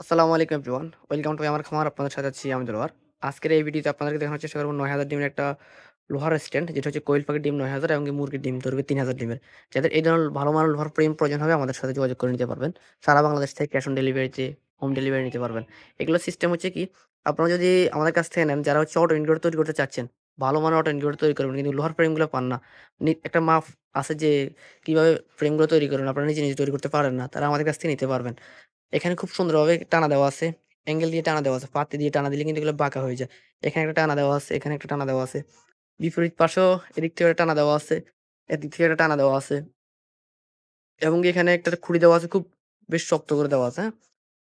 আসসালামু আলাইকুম everyone. Welcome to আমার খামার। আপনাদের সাথে আছি আমি দেলোয়ার। আজকের এই ভিডিওতে আপনাদেরকে দেখানোর চেষ্টা করব ৯,০০০ ডিমের একটা লোহার স্ট্যান্ড, যেটা হচ্ছে কোয়েল পাখির ডিম ৯,০০০ এবং মুরগির ডিম ধরবে ৩,০০০ ডিমের। যাদের এই ধরনের ভালো মানের লোহার ফ্রেম প্রয়োজন হবে আমাদের সাথে যোগাযোগ করে নিতে পারবেন। সারা বাংলাদেশ থেকে ক্যাশ অন ডেলিভারিতে হোম ডেলিভারি নিতে পারবেন। এগুলোর সিস্টেম হচ্ছে কি, আপনারা যদি আমাদের কাছ থেকে নেন, যারা হচ্ছে অটো ইনকিউবেটর তৈরি করতে চাচ্ছেন, ভালো মানের অটো ইনকিউবেটর তৈরি করবেন কিন্তু লোহার ফ্রেমগুলো পান না। একটা মাপ আছে যে কিভাবে ফ্রেমগুলো তৈরি করবেন, আপনারা নিজে তৈরি করতে পারেন না, তারা আমাদের কাছ থেকে নিতে পারবেন। এখানে খুব সুন্দরভাবে টানা দেওয়া আছে। অ্যাঙ্গেল দিয়ে টানা দেওয়া আছে। পাতি দিয়ে টানা দিলে কিন্তু এগুলো বাঁকা হয়ে যায়। এখানে একটা টানা দেওয়া আছে, এখানে একটা টানা দেওয়া আছে। বিপরীত পাশেও এদিক থেকে একটা টানা দেওয়া আছে, এদিক থেকে একটা টানা দেওয়া আছে। এবং এখানে একটা খুঁড়ি দেওয়া আছে, খুব বেশ শক্ত করে দেওয়া আছে, হ্যাঁ?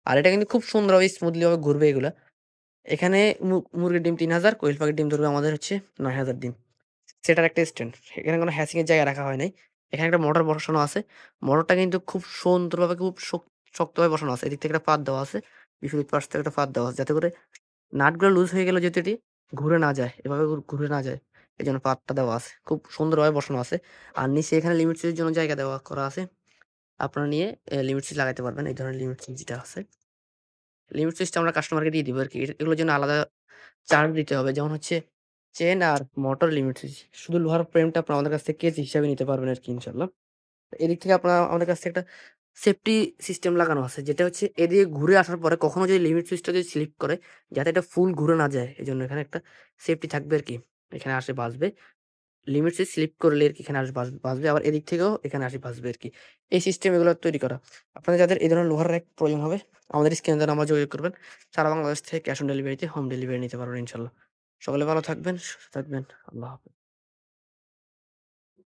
আর এটা কিন্তু খুব সুন্দরভাবে স্মুথলি ভাবে ঘুরবে এগুলা। এখানে মুরগির ডিম ৩,০০০, কোয়েল পাখির ডিম ধরবে আমাদের হচ্ছে ৯,০০০ ডিম। সেটার একটা স্ট্যান্ড। এখানে কোনো হ্যাচিং এর জায়গা রাখা হয় নাই। এখানে একটা মোটর বসানো আছে। মোটরটা কিন্তু খুব সুন্দরভাবে খুব শক্তভাবে বসানো আছে। এদিক থেকে একটা পাত দেওয়া আছে। বিপরীত পাশ থেকে একটা পাত দেওয়া আছে। যাতে করে নাটগুলো লুজ হয়ে গেলেও যাতে এটি ঘুরে না যায়। এভাবে ঘুরে না যায়। এজন্য পাতটা দেওয়া আছে। খুব সুন্দরভাবে বসানো আছে। আর নিচে এখানে লিমিট সুইচের জন্য জায়গা দেওয়া করা আছে। আপনারা নিয়ে লিমিট সুইচ লাগাইতে পারবেন। এই ধরনের লিমিট সুইচ যেটা আছে। লিমিট সুইচটা আমরা কাস্টমারকে দিয়ে দিব আরকি। এগুলোর জন্য আলাদা চার্জ দিতে হবে। যেমন হচ্ছে চেইন আর মোটর লিমিট সুইচ। শুধু লোহার ফ্রেমটা আপনারা আমাদের কাছ থেকে কেজি হিসাবে নিতে পারবেন আরকি ইনশাআল্লাহ। এদিক থেকে আপনারা আমাদের কাছ থেকে একটা সেফটি সিস্টেম লাগানো আছে। যেটা হচ্ছে এদিকে ঘুরে আসার পরে কখনো যদি লিমিট সুইচটা যদি স্লিপ করে, যাতে এটা ফুল ঘুরে না যায়। এজন্য এখানে একটা সেফটি থাকবে আরকি। এখানে আসে বাজবে। লিমিট সুইচ স্লিপ করলে আরকি এখানে আসে বাজবে। আবার এদিক থেকেও এখানে আসে বাজবে আরকি। এই সিস্টেম এগুলো তৈরি করা। আপনাদের যাদের এই ধরনের লোহার র‍্যাক প্রয়োজন হবে, আমাদের স্ক্রিনে দেওয়া নাম্বারে যোগাযোগ করবেন। সারা বাংলাদেশ থেকে ক্যাশ অন ডেলিভারিতে হোম ডেলিভারি নিতে পারবেন ইনশাআল্লাহ। সকলে ভালো থাকবেন, সুস্থ থাকবেন। আল্লাহ হাফেজ।